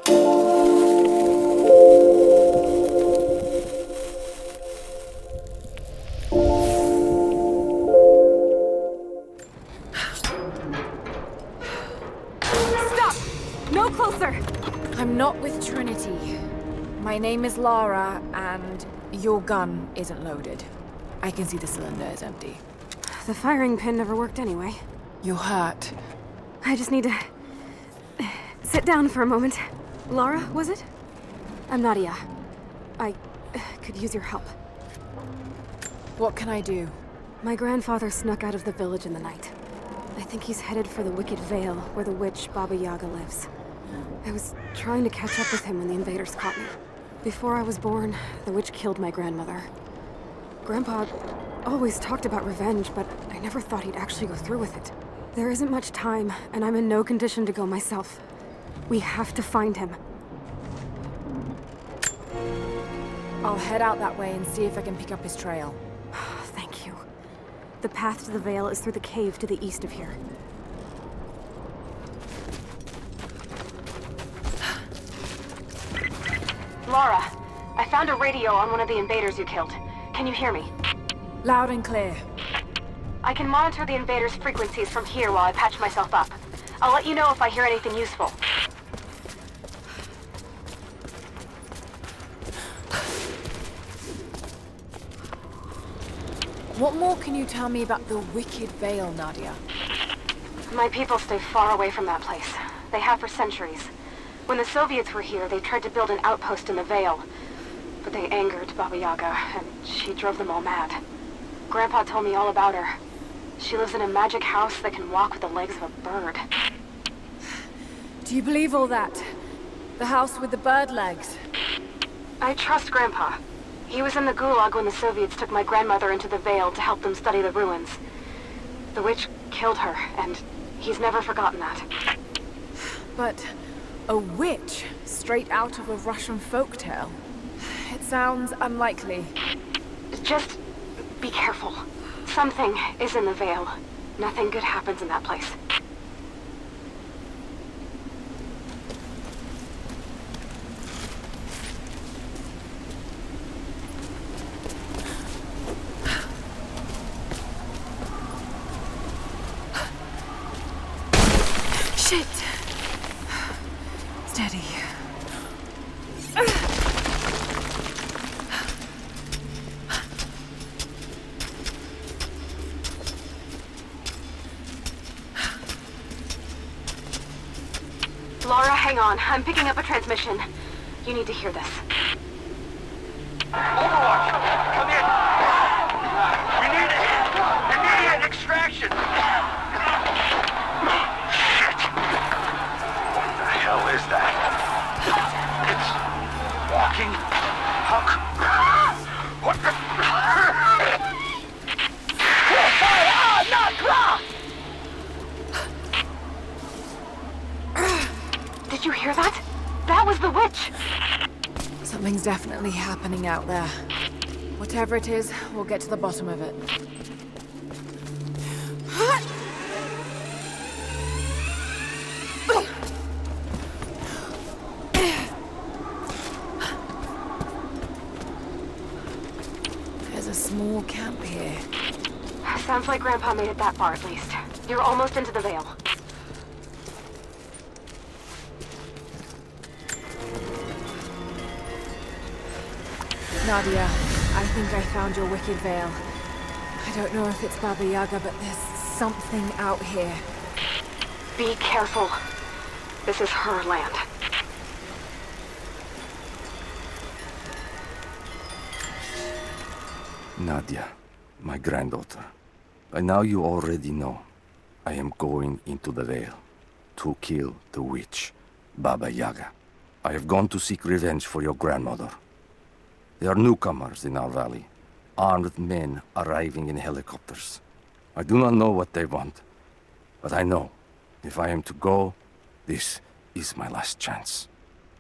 Stop! No closer! I'm not with Trinity. My name is Lara, and your gun isn't loaded. I can see the cylinder is empty. The firing pin never worked anyway. You're hurt. I just need to... sit down for a moment. Lara, was it? I'm Nadia. I could use your help. What can I do? My grandfather snuck out of the village in the night. I think he's headed for the Wicked Vale, where the witch Baba Yaga lives. I was trying to catch up with him when the invaders caught me. Before I was born, the witch killed my grandmother. Grandpa always talked about revenge, but I never thought he'd actually go through with it. There isn't much time, and I'm in no condition to go myself. We have to find him. I'll head out that way and see if I can pick up his trail. Thank you. The path to the Vale is through the cave to the east of here. Lara, I found a radio on one of the invaders you killed. Can you hear me? Loud and clear. I can monitor the invaders' frequencies from here while I patch myself up. I'll let you know if I hear anything useful. What more can you tell me about the Wicked Vale, Nadia? My people stay far away from that place. They have for centuries. When the Soviets were here, they tried to build an outpost in the Vale. But they angered Baba Yaga, and she drove them all mad. Grandpa told me all about her. She lives in a magic house that can walk with the legs of a bird. Do you believe all that? The house with the bird legs? I trust Grandpa. He was in the Gulag when the Soviets took my grandmother into the Vale to help them study the ruins. The witch killed her, and he's never forgotten that. But a witch straight out of a Russian folktale? It sounds unlikely. Just be careful. Something is in the Vale. Nothing good happens in that place. Shit! Steady. Lara, hang on. I'm picking up a transmission. You need to hear this. Overwatch! Come in! We need immediate extraction! Shit! What the hell is that? It's walking? Huck? What the... Did you hear that? That was the witch! Something's definitely happening out there. Whatever it is, we'll get to the bottom of it. There's a small camp here. Sounds like Grandpa made it that far at least. You're almost into the Vale. Nadia, I think I found your Wicked Vale. I don't know if it's Baba Yaga, but there's something out here. Be careful. This is her land. Nadia, my granddaughter. By now you already know. I am going into the Vale to kill the witch, Baba Yaga. I have gone to seek revenge for your grandmother. There are newcomers in our valley, armed men arriving in helicopters. I do not know what they want, but I know if I am to go, this is my last chance.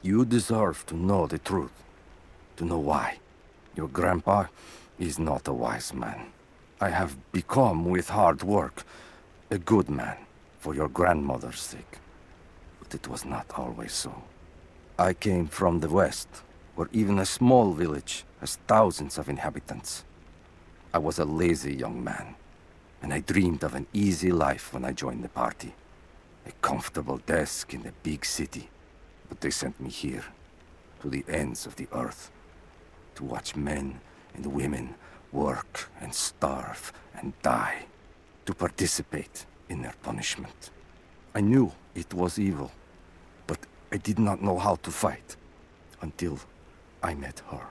You deserve to know the truth, to know why. Your grandpa is not a wise man. I have become, with hard work, a good man for your grandmother's sake. But it was not always so. I came from the west, where even a small village has thousands of inhabitants. I was a lazy young man, and I dreamed of an easy life when I joined the party. A comfortable desk in a big city. But they sent me here, to the ends of the earth, to watch men and women work and starve and die, to participate in their punishment. I knew it was evil, but I did not know how to fight until I met her.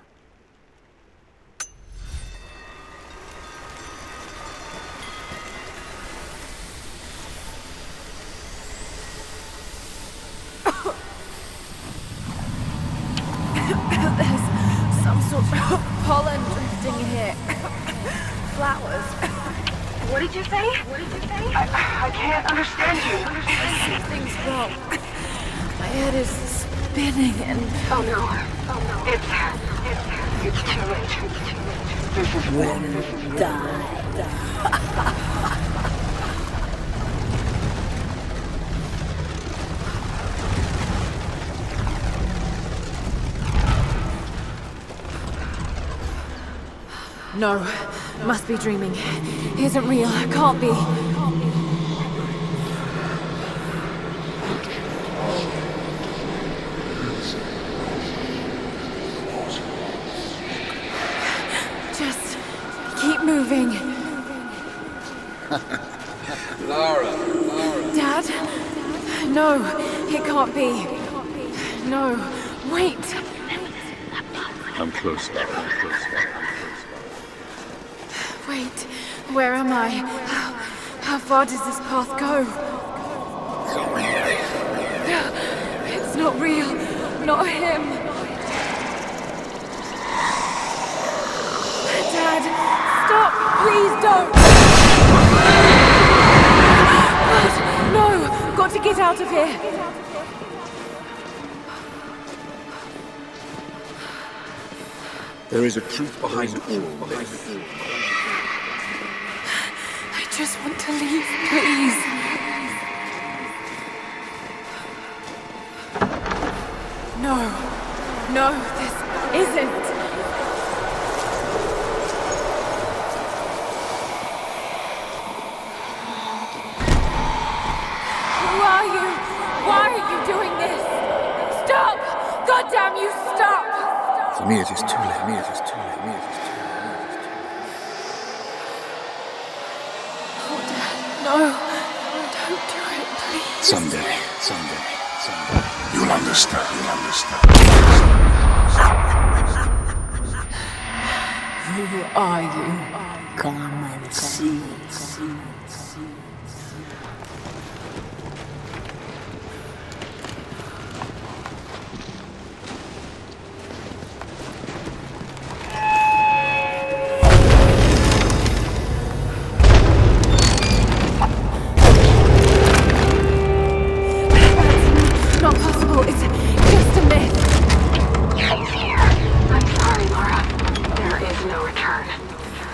There's some sort of pollen drifting here. Flowers. What did you say? What did you say? I can't understand you. Something's wrong. My head is spinning and... Oh no. Oh no. It's too late. This is When you die. No, must be dreaming. Isn't real, can't be. Just keep moving. Lara. Dad? No, it can't be. No, wait. I'm close, Lara. I'm close. Wait, where am I? How far does this path go? It's not real. Not him. Dad, stop! Please don't! No! Got to get out of here! There is a truth behind all this. I just want to leave, please. No, this isn't. Who are you? Why are you doing this? Stop! God damn you, stop! For me, it is too late. Oh, Dad, no. Don't do it, please. Someday. You'll understand. Who are you? Come and see. Not possible. It's just a myth. He's here. I'm sorry, Lara. There is no return.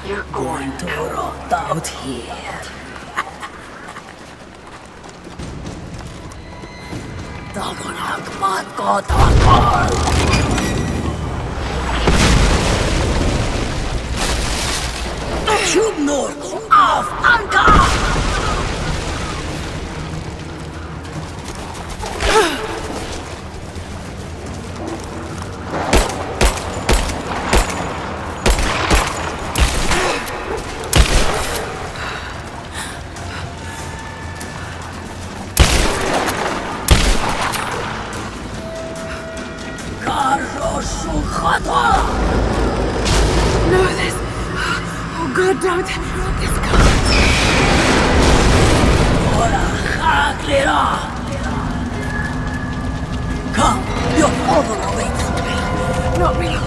You're Going to rot out here. Dagonak matkotakol. Sjubnor af anka! No, this... Oh, God, don't. This can't. Come, your father awaits. Not real.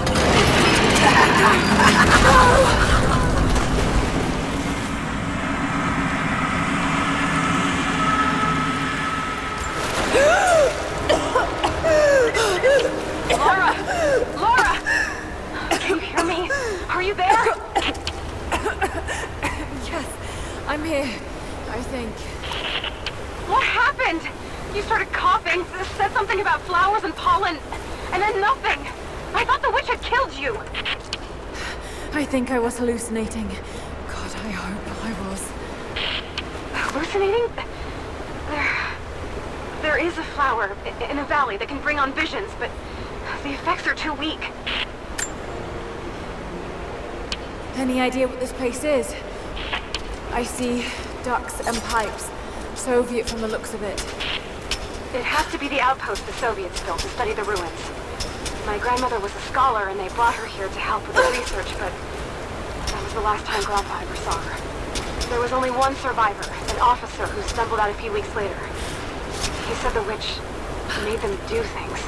Lara! Can you hear me? Are you there? Yes, I'm here, I think. What happened? You started coughing, said something about flowers and pollen, and then nothing. I thought the witch had killed you. I think I was hallucinating. God, I hope I was. Hallucinating? There is a flower in a valley that can bring on visions, but the effects are too weak. Any idea what this place is? I see ducks and pipes. Soviet from the looks of it. It has to be the outpost the Soviets built to study the ruins. My grandmother was a scholar and they brought her here to help with the research, but that was the last time Grandpa ever saw her. There was only one survivor, an officer who stumbled out a few weeks later. He said the witch made them do things.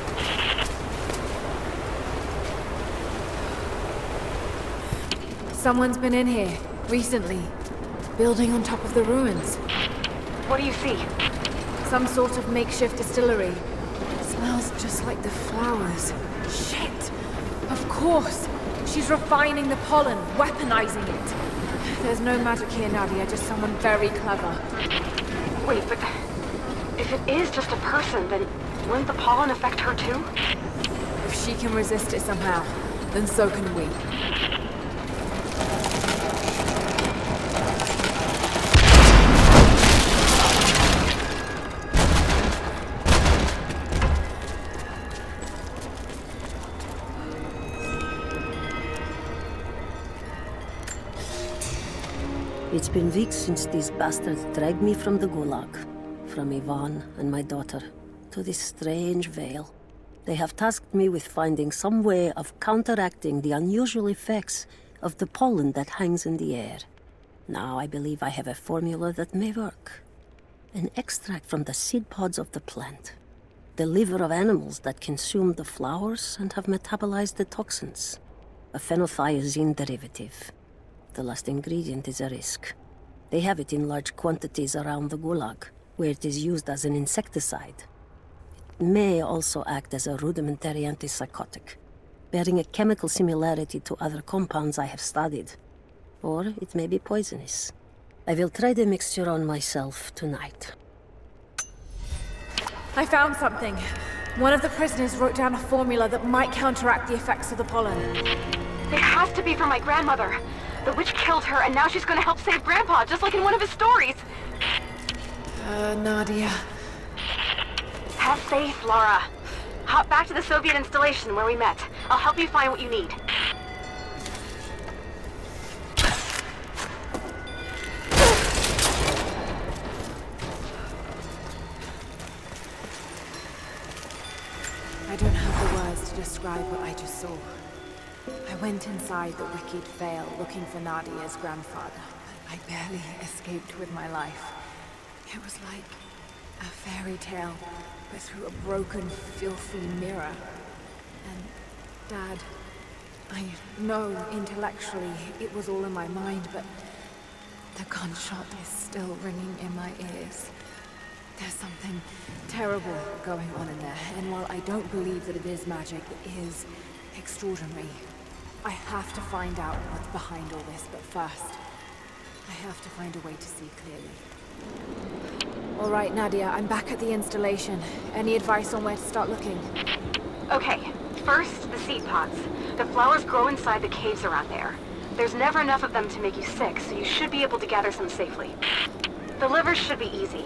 Someone's been in here, recently. Building on top of the ruins. What do you see? Some sort of makeshift distillery. Smells just like the flowers. Shit! Of course! She's refining the pollen, weaponizing it. There's no magic here, Nadia, just someone very clever. Wait, but if it is just a person, then wouldn't the pollen affect her too? If she can resist it somehow, then so can we. It's been weeks since these bastards dragged me from the Gulag, from Ivan and my daughter, to this strange vale. They have tasked me with finding some way of counteracting the unusual effects of the pollen that hangs in the air. Now I believe I have a formula that may work. An extract from the seed pods of the plant. The liver of animals that consumed the flowers and have metabolized the toxins. A phenothiazine derivative. The last ingredient is a risk. They have it in large quantities around the Gulag, where it is used as an insecticide. It may also act as a rudimentary antipsychotic, bearing a chemical similarity to other compounds I have studied. Or it may be poisonous. I will try the mixture on myself tonight. I found something. One of the prisoners wrote down a formula that might counteract the effects of the pollen. It has to be from my grandmother. The witch killed her, and now she's gonna help save Grandpa, just like in one of his stories. Nadia. Have faith, Lara. Hop back to the Soviet installation where we met. I'll help you find what you need. I don't have the words to describe what I just saw. I went inside the Wicked Vale looking for Nadia's grandfather, but I barely escaped with my life. It was like a fairy tale, but through a broken, filthy mirror. And Dad, I know intellectually it was all in my mind, but the gunshot is still ringing in my ears. There's something terrible going on in there, and while I don't believe that it is magic, it is extraordinary. I have to find out what's behind all this, but first, I have to find a way to see clearly. All right, Nadia, I'm back at the installation. Any advice on where to start looking? Okay, first, the seed pods. The flowers grow inside the caves around there. There's never enough of them to make you sick, so you should be able to gather some safely. The livers should be easy.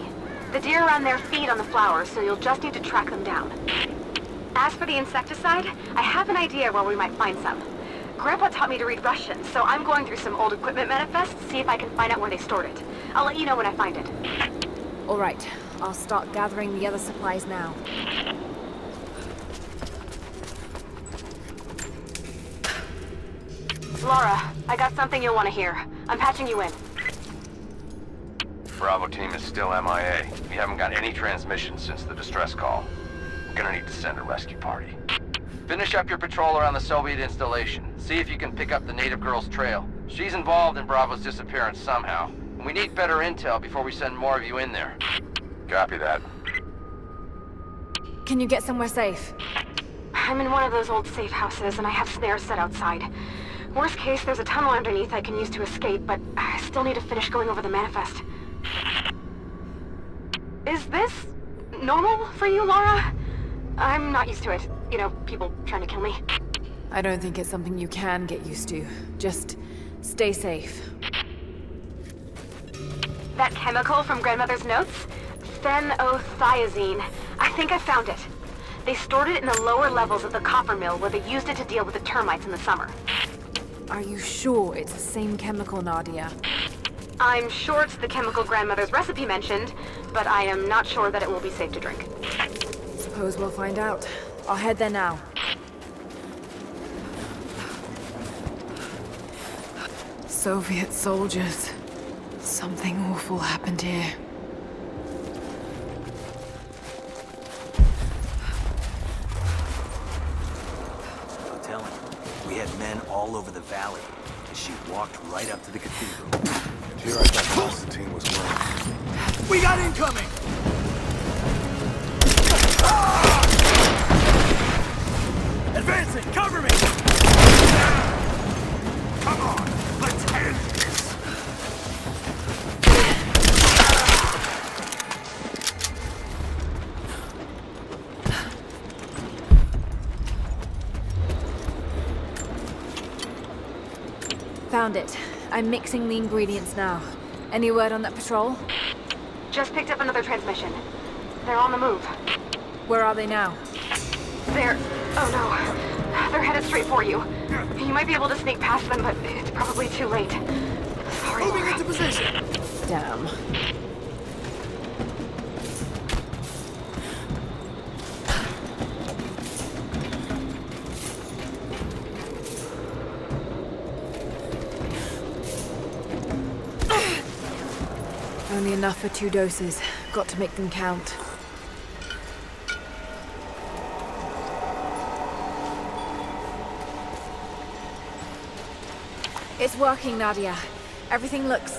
The deer around there feed on the flowers, so you'll just need to track them down. As for the insecticide, I have an idea where we might find some. Grandpa taught me to read Russian, so I'm going through some old equipment manifests to see if I can find out where they stored it. I'll let you know when I find it. All right, I'll start gathering the other supplies now. Lara, I got something you'll want to hear. I'm patching you in. Bravo team is still MIA. We haven't got any transmissions since the distress call. We're gonna need to send a rescue party. Finish up your patrol around the Soviet installation. See if you can pick up the native girl's trail. She's involved in Bravo's disappearance somehow. And we need better intel before we send more of you in there. Copy that. Can you get somewhere safe? I'm in one of those old safe houses, and I have snares set outside. Worst case, there's a tunnel underneath I can use to escape, but I still need to finish going over the manifest. Is this normal for you, Lara? I'm not used to it. You know, people trying to kill me. I don't think it's something you can get used to. Just stay safe. That chemical from Grandmother's notes? Phenothiazine. I think I found it. They stored it in the lower levels of the copper mill where they used it to deal with the termites in the summer. Are you sure it's the same chemical, Nadia? I'm sure it's the chemical Grandmother's recipe mentioned, but I am not sure that it will be safe to drink. Suppose we'll find out. I'll head there now. Soviet soldiers. Something awful happened here. I'll tell him. We had men all over the valley. She walked right up to the cathedral. And here I thought Constantine was murdered. We got incoming! Advancing! Cover me! Come on, let's end this! Found it. I'm mixing the ingredients now. Any word on that patrol? Just picked up another transmission. They're on the move. Where are they now? They're... oh no. They're headed straight for you. You might be able to sneak past them, but it's probably too late. Sorry. Moving into position! Damn. Only enough for 2 doses. Got to make them count. It's working, Nadia. Everything looks...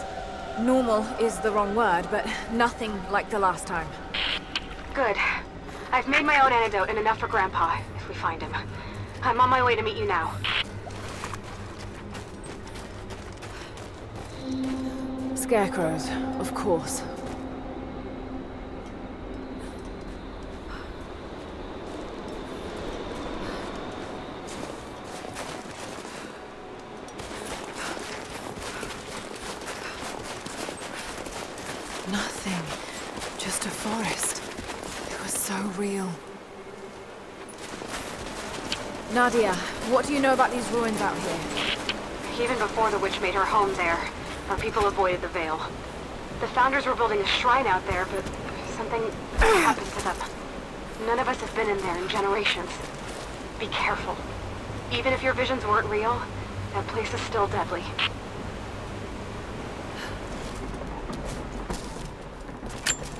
normal is the wrong word, but nothing like the last time. Good. I've made my own antidote and enough for Grandpa, if we find him. I'm on my way to meet you now. Scarecrows, of course. Nothing. Just a forest. It was so real. Nadia, what do you know about these ruins out here? Even before the witch made her home there, our people avoided the Vale. The Founders were building a shrine out there, but something happened to them. None of us have been in there in generations. Be careful. Even if your visions weren't real, that place is still deadly.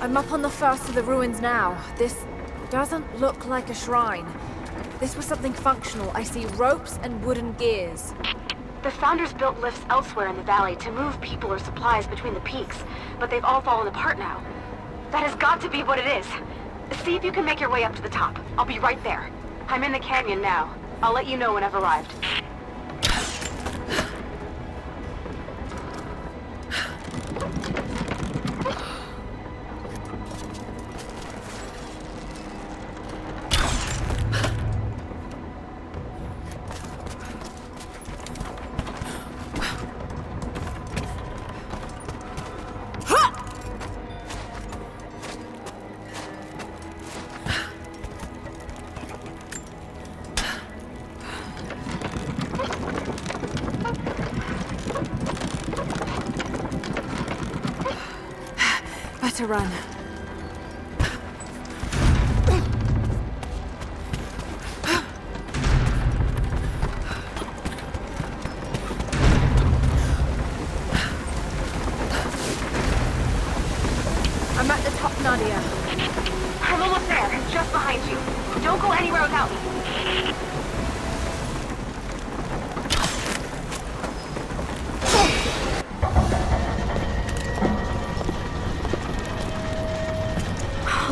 I'm up on the first of the ruins now. This doesn't look like a shrine. This was something functional. I see ropes and wooden gears. The Founders built lifts elsewhere in the valley to move people or supplies between the peaks, but they've all fallen apart now. That has got to be what it is. See if you can make your way up to the top. I'll be right there. I'm in the canyon now. I'll let you know when I've arrived. To run. I'm at the top, Nadia. I'm almost there, just behind you. Don't go anywhere without me.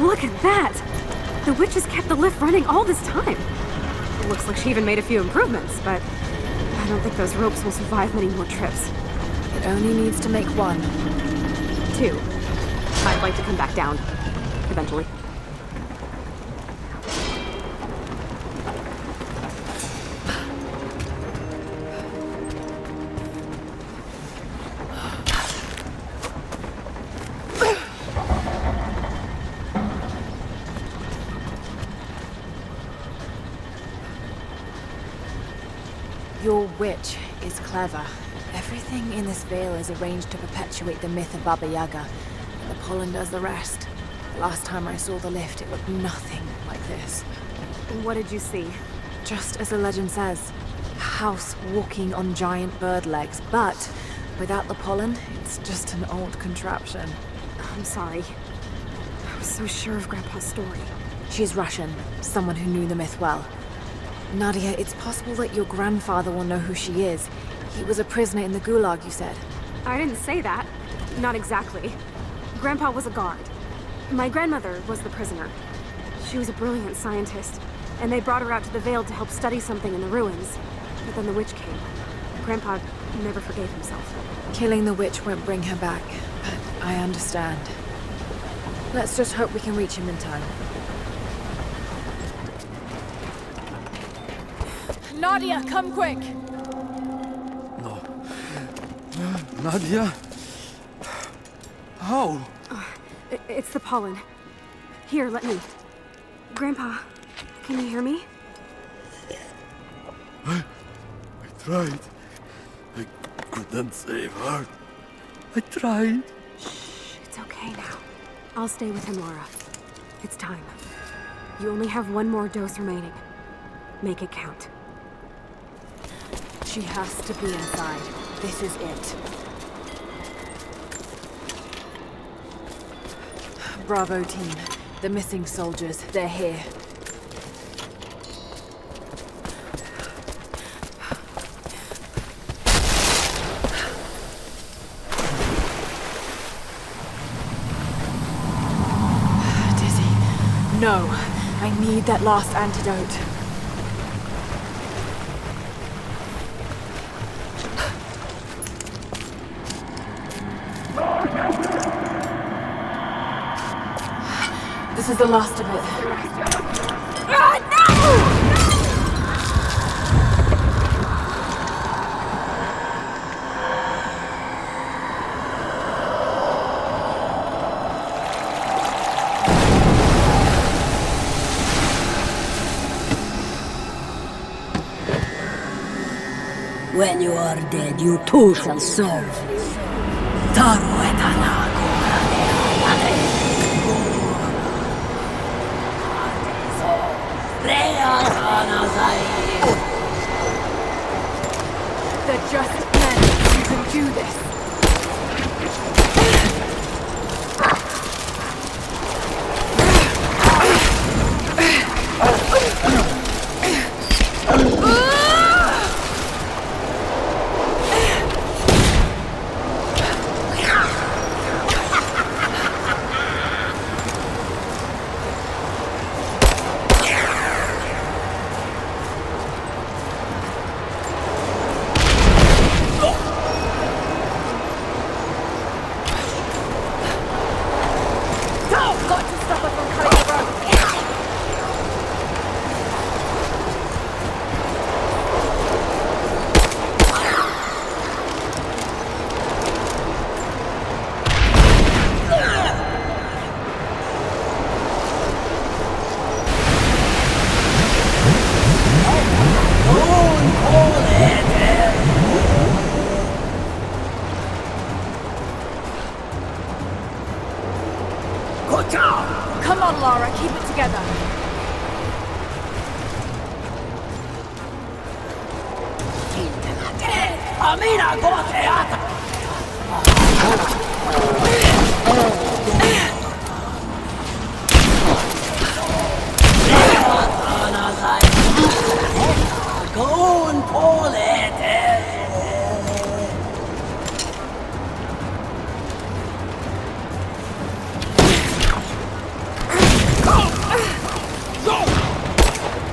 Look at that! The witch has kept the lift running all this time. It looks like she even made a few improvements, but I don't think those ropes will survive many more trips. It only needs to make 1. 2. I'd like to come back down. Eventually. Your witch is clever. Everything in this veil is arranged to perpetuate the myth of Baba Yaga, and the pollen does the rest. The last time I saw the lift, it looked nothing like this. What did you see? Just as the legend says, a house walking on giant bird legs, but without the pollen, it's just an old contraption. I'm sorry. I was so sure of Grandpa's story. She's Russian, someone who knew the myth well. Nadia, it's possible that your grandfather will know who she is. He was a prisoner in the Gulag, you said. I didn't say that. Not exactly. Grandpa was a guard. My grandmother was the prisoner. She was a brilliant scientist, and they brought her out to the Vale to help study something in the ruins. But then the witch came. Grandpa never forgave himself. Killing the witch won't bring her back, but I understand. Let's just hope we can reach him in time. Nadia, come quick! No. Nadia? How? It's the pollen. Here, let me. Grandpa, can you hear me? I tried. I couldn't save her. I tried. Shh, it's okay now. I'll stay with him, Lara. It's time. You only have one more dose remaining. Make it count. She has to be inside. This is it. Bravo team. The missing soldiers, they're here. Dizzy. No. I need that last antidote. This is the last of it. Ah, no! When you are dead, you too shall serve. Taru et Anago. They're just men. You can do this. Come on, Lara, keep it together.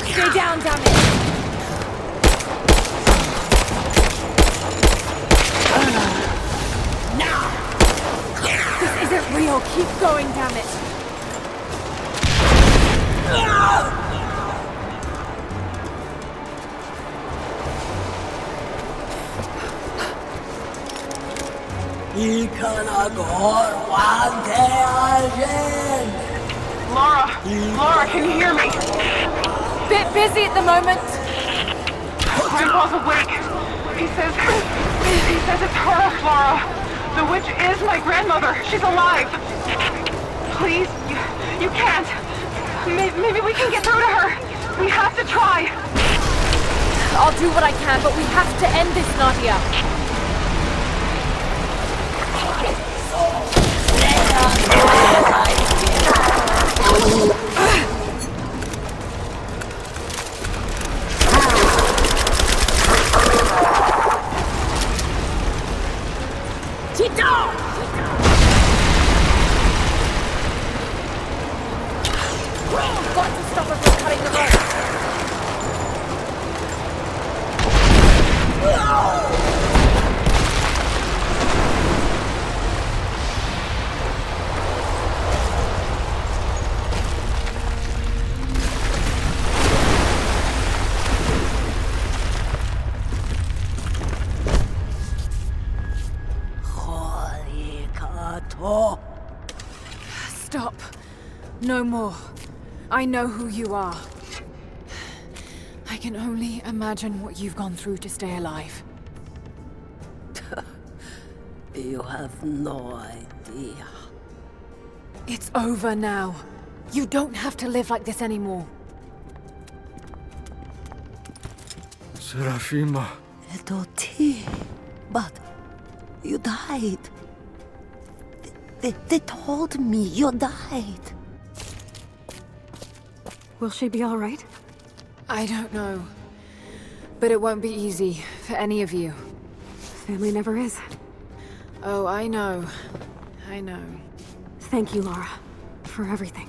Stay down, damn it! This isn't real. Keep going, damn it! Lara, can you hear me? Bit busy at the moment. Grandpa's awake. He says it's her, Lara. The witch is my grandmother. She's alive. Please, you can't. Maybe we can get through to her. We have to try. I'll do what I can, but we have to end this, Nadia. Got to stop her from cutting the rope. Stop. No more. I know who you are. I can only imagine what you've gone through to stay alive. You have no idea. It's over now. You don't have to live like this anymore. Serafima. Edoti, but you died. They told me you died. Will she be all right? I don't know. But it won't be easy for any of you. Family never is. Oh, I know. I know. Thank you, Lara, for everything.